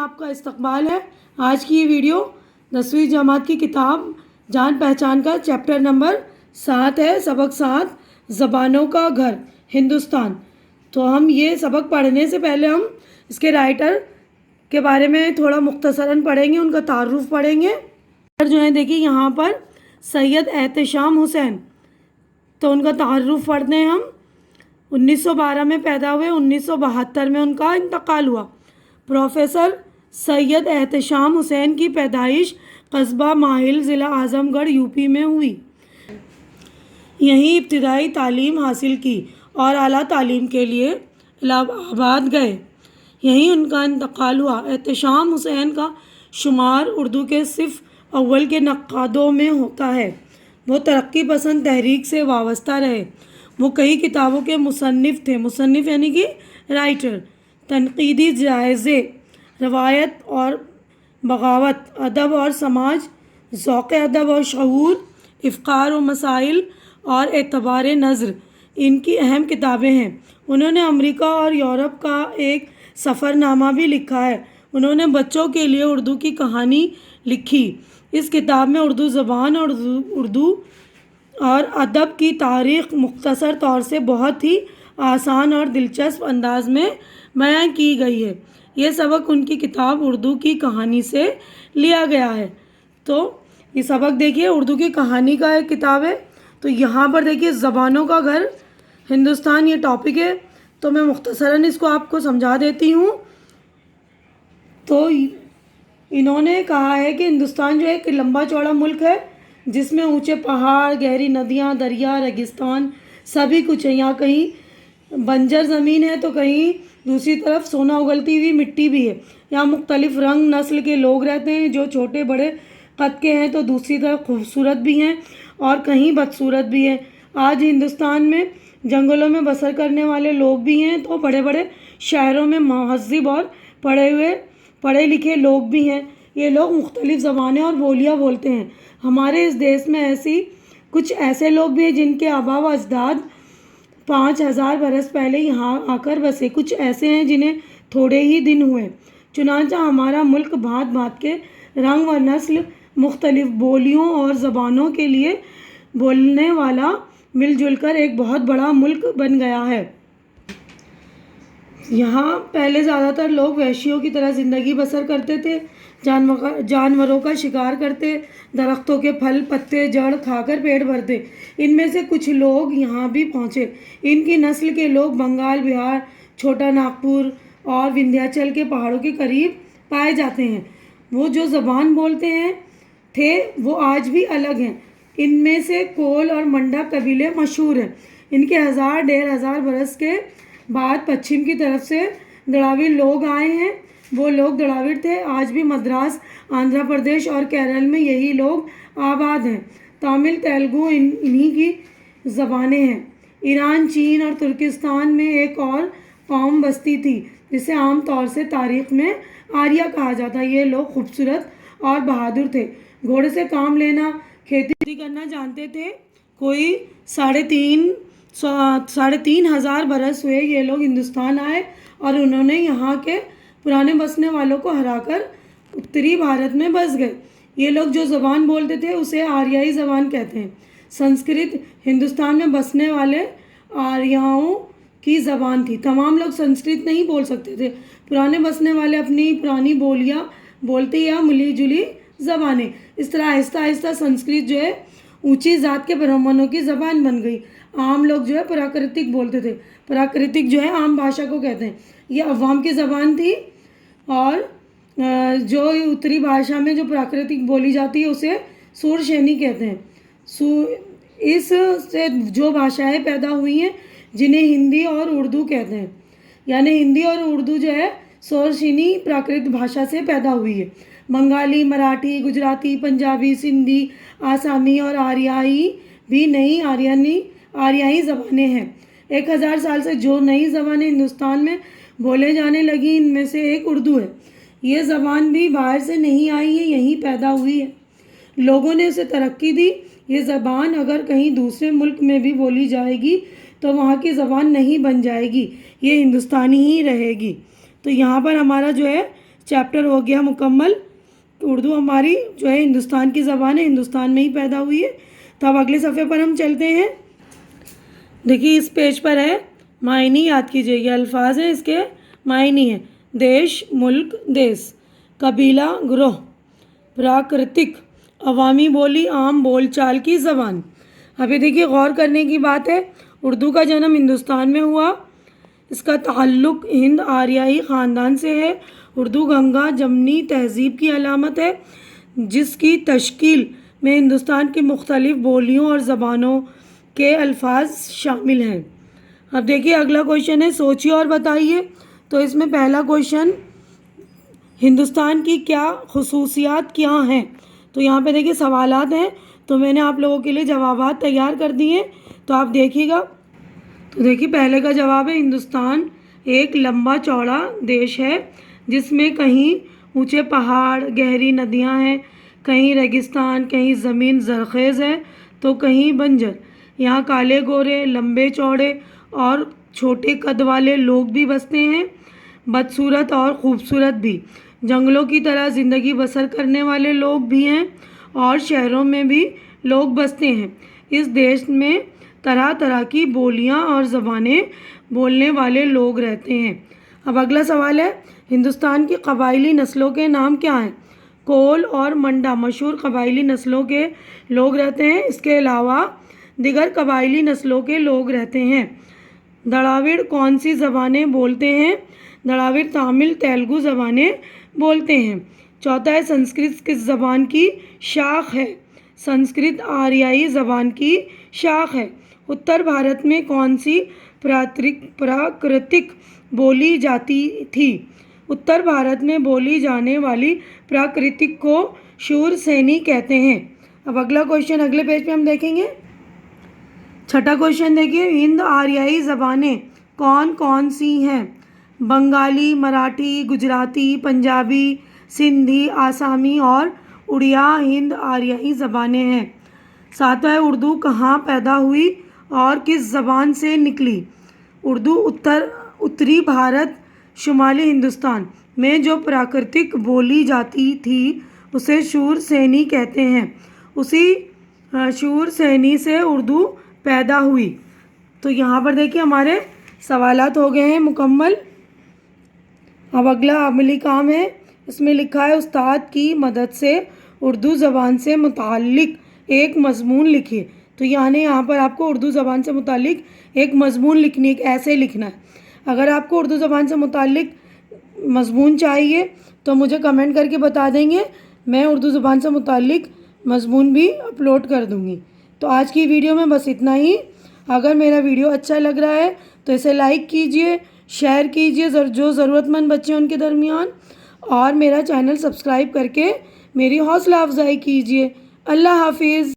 آپ کا استقبال ہے۔ آج کی یہ ویڈیو 10ویں جماعت کی کتاب جان پہچان کا چیپٹر نمبر 7 ہے، سبق 7 زبانوں کا گھر ہندوستان۔ تو ہم یہ سبق پڑھنے سے پہلے ہم اس کے رائٹر کے بارے میں تھوڑا مختصراً پڑھیں گے، ان کا تعارف پڑھیں گے۔ جو ہے دیکھیے یہاں پر سید احتشام حسین، تو ان کا تعارف پڑھتے ہیں ہم۔ 1912 میں پیدا ہوئے، 1972 میں ان کا انتقال ہوا۔ پروفیسر سید احتشام حسین کی پیدائش قصبہ ماہل، ضلع اعظم گڑھ، یو پی میں ہوئی۔ یہیں ابتدائی تعلیم حاصل کی اور اعلیٰ تعلیم کے لیے الہ آباد گئے، یہیں ان کا انتقال ہوا۔ احتشام حسین کا شمار اردو کے صف اول کے نقادوں میں ہوتا ہے۔ وہ ترقی پسند تحریک سے وابستہ رہے۔ وہ کئی کتابوں کے مصنف تھے، مصنف یعنی کہ رائٹر۔ تنقیدی جائزے، روایت اور بغاوت، ادب اور سماج، ذوق ادب اور شعور، افکار و مسائل اور اعتبار نظر ان کی اہم کتابیں ہیں۔ انہوں نے امریکہ اور یورپ کا ایک سفر نامہ بھی لکھا ہے۔ انہوں نے بچوں کے لیے اردو کی کہانی لکھی۔ اس کتاب میں اردو زبان اور اردو اور ادب کی تاریخ مختصر طور سے بہت ہی آسان اور دلچسپ انداز میں بیان کی گئی ہے۔ یہ سبق ان کی کتاب اردو کی کہانی سے لیا گیا ہے۔ تو یہ سبق دیکھیے اردو کی کہانی کا ایک کتاب ہے۔ تو یہاں پر دیکھیے زبانوں کا گھر ہندوستان یہ ٹاپک ہے، تو میں مختصراً اس کو آپ کو سمجھا دیتی ہوں۔ تو انہوں نے کہا ہے کہ ہندوستان جو ایک لمبا چوڑا ملک ہے، جس میں اونچے پہاڑ، گہری ندیاں، دریا، ریگستان سبھی کچھ ہے۔ یہاں کہیں بنجر زمین ہے تو کہیں دوسری طرف سونا اگلتی ہوئی مٹی بھی ہے۔ یہاں مختلف رنگ نسل کے لوگ رہتے ہیں، جو چھوٹے بڑے قد کے ہیں تو دوسری طرف خوبصورت بھی ہیں اور کہیں بدصورت بھی ہیں۔ آج ہندوستان میں جنگلوں میں بسر کرنے والے لوگ بھی ہیں تو بڑے بڑے شہروں میں مہذب اور پڑھے لکھے لوگ بھی ہیں۔ یہ لوگ مختلف زبانیں اور بولیاں بولتے ہیں۔ ہمارے اس دیش میں کچھ ایسے لوگ بھی ہیں جن کے آباء و اجداد 5000 برس پہلے یہاں آ کر بسے۔ کچھ ایسے ہیں جنہیں تھوڑے ہی دن ہوئے۔ چنانچہ ہمارا ملک بھانت بھانت کے رنگ و نسل، مختلف بولیوں اور زبانوں کے لیے بولنے والا مل جل کر ایک بہت بڑا ملک بن گیا ہے۔ یہاں پہلے زیادہ تر لوگ وحشیوں کی طرح زندگی بسر کرتے تھے، جانوروں کا شکار کرتے، درختوں کے پھل پتے جڑ کھا کر پیٹ بھرتے۔ ان میں سے کچھ لوگ یہاں بھی پہنچے۔ ان کی نسل کے لوگ بنگال، بہار، چھوٹا ناگپور اور وندھیاچل کے پہاڑوں کے قریب پائے جاتے ہیں۔ وہ جو زبان بولتے تھے وہ آج بھی الگ ہیں۔ ان میں سے کول اور منڈا قبیلے مشہور ہیں۔ ان کے 1000-1500 برس کے بعد پچھم کی طرف سے دراوڑ لوگ آئے ہیں۔ وہ لوگ دراوڑ تھے۔ آج بھی مدراس، آندھرا پردیش اور کیرل میں یہی لوگ آباد ہیں۔ تامل، تیلگو انہی کی زبانیں ہیں۔ ایران، چین اور ترکستان میں ایک اور قوم بستی تھی جسے عام طور سے تاریخ میں آریہ کہا جاتا ہے۔ یہ لوگ خوبصورت اور بہادر تھے، گھوڑے سے کام لینا، کھیتی کرنا جانتے تھے۔ کوئی 3500 برس ہوئے یہ لوگ ہندوستان آئے اور انہوں نے یہاں کے پرانے بسنے والوں کو ہرا کر اتری بھارت میں بس گئے۔ یہ لوگ جو زبان بولتے تھے اسے آریائی زبان کہتے ہیں۔ سنسکرت ہندوستان میں بسنے والے آریاؤں کی زبان تھی۔ تمام لوگ سنسکرت نہیں بول سکتے تھے۔ پرانے بسنے والے اپنی پرانی بولیاں بولتے یا ملی جلی زبانیں۔ اس طرح آہستہ آہستہ سنسکرت جو ہے اونچی ذات کے برہمنوں کی زبان بن گئی۔ عام لوگ جو ہے پراکرتک بولتے تھے۔ پراکرتک جو ہے عام بھاشا کو کہتے ہیں۔ یہ عوام کی زبان تھی اور جو اتری بھاشا میں جو پراکرتک بولی جاتی ہے اسے سور شینی کہتے ہیں۔ اس سے جو بھاشائیں پیدا ہوئی ہیں جنہیں ہندی اور اردو کہتے ہیں، یعنی ہندی اور اردو جو ہے سور شینی پراکرت بھاشا سے پیدا ہوئی ہے۔ بنگالی، مراٹھی، گجراتی، پنجابی، سندھی، آسامی اور آریائی بھی نئی آریائی زبانیں ہیں۔ 1000 سال سے جو نئی زبانیں ہندوستان میں بولے جانے لگی ان میں سے ایک اردو ہے۔ یہ زبان بھی باہر سے نہیں آئی ہے، یہیں پیدا ہوئی ہے۔ لوگوں نے اسے ترقی دی۔ یہ زبان اگر کہیں دوسرے ملک میں بھی بولی جائے گی تو وہاں کی زبان نہیں بن جائے گی، یہ ہندوستانی ہی رہے گی۔ تو یہاں پر ہمارا جو ہے چیپٹر ہو گیا مکمل. اردو ہماری جو ہے ہندوستان کی زبان ہے, ہندوستان میں ہی پیدا ہوئی ہے. تو اب اگلے صفحے پر ہم چلتے ہیں. دیکھیے اس پیج پر ہے معنی یاد کیجیے. یہ الفاظ ہیں, اس کے معنی ہیں. دیش, ملک, دیس. قبیلہ, گروہ. پراکرتک, عوامی بولی, عام بول چال کی زبان. ابھی دیکھیے غور کرنے کی بات ہے. اردو کا جنم ہندوستان میں ہوا. اس کا تعلق ہند آریائی خاندان سے ہے. اردو گنگا جمنی تہذیب کی علامت ہے, جس کی تشکیل میں ہندوستان کی مختلف بولیوں اور زبانوں کے الفاظ شامل ہیں. اب دیکھیے اگلا کویشچن ہے, سوچیے اور بتائیے. تو اس میں پہلا کویشچن, ہندوستان کی کیا خصوصیات کیا ہیں. تو یہاں پہ دیکھیے سوالات ہیں, تو میں نے آپ لوگوں کے لیے جوابات تیار کر دیے, تو آپ دیکھیے گا. تو دیکھیے پہلے کا جواب ہے, ہندوستان ایک لمبا چوڑا دیش ہے جس میں کہیں اونچے پہاڑ, گہری ندیاں ہیں, کہیں ریگستان, کہیں زمین زرخیز ہے تو کہیں بنجر. یہاں کالے گورے, لمبے چوڑے اور چھوٹے قد والے لوگ بھی بستے ہیں, بدصورت اور خوبصورت بھی. جنگلوں کی طرح زندگی بسر کرنے والے لوگ بھی ہیں اور شہروں میں بھی لوگ بستے ہیں. اس دیش میں طرح طرح کی بولیاں اور زبانیں بولنے والے لوگ رہتے ہیں. اب اگلا سوال ہے, ہندوستان کی قبائلی نسلوں کے نام کیا ہیں. کول اور منڈا مشہور قبائلی نسلوں کے لوگ رہتے ہیں. اس کے علاوہ دیگر قبائلی نسلوں کے لوگ رہتے ہیں. دراوڑ کون سی زبانیں بولتے ہیں. دراوڑ تامل تیلگو زبانیں بولتے ہیں. چوتھا ہے, سنسکرت کس زبان کی شاخ ہے. سنسکرت آریائی زبان کی شاخ ہے. اتر بھارت میں کون سی پراکرتک بولی جاتی تھی. اتر بھارت میں بولی جانے والی پراکرتک کو شور سینی کہتے ہیں. اب اگلا کویشچن اگلے پیج پہ ہم دیکھیں گے. چھٹا کویشچن دیکھیے, ہند آریائی زبانیں کون کون سی ہیں. بنگالی, مراٹھی, گجراتی, پنجابی, سندھی, آسامی اور اڑیا ہند آریائی زبانیں ہیں. ساتواں ہے, اردو کہاں پیدا ہوئی اور کس زبان سے نکلی. اردو اتری بھارت, شمالی ہندوستان میں جو پراکرتک بولی جاتی تھی اسے شور سینی کہتے ہیں. اسی شور سینی سے اردو پیدا ہوئی. تو یہاں پر دیکھیے ہمارے سوالات ہو گئے ہیں مکمل. اب اگلا عملی کام ہے, اس میں لکھا ہے استاد کی مدد سے اردو زبان سے متعلق ایک مضمون لکھیے. تو یعنی یہاں پر آپ کو اردو زبان سے متعلق ایک مضمون لکھنی ہے, ایسے لکھنا ہے. اگر آپ کو اردو زبان سے متعلق مضمون چاہیے تو مجھے کمنٹ کر کے بتا دیں گے, میں اردو زبان سے متعلق مضمون بھی اپلوڈ کر دوں گی. تو آج کی ویڈیو میں بس اتنا ہی. اگر میرا ویڈیو اچھا لگ رہا ہے تو اسے لائک کیجئے, شیئر کیجئے جو ضرورت مند بچے ہیں ان کے درمیان, اور میرا چینل سبسکرائب کر کے میری حوصلہ افزائی کیجئے. اللہ حافظ.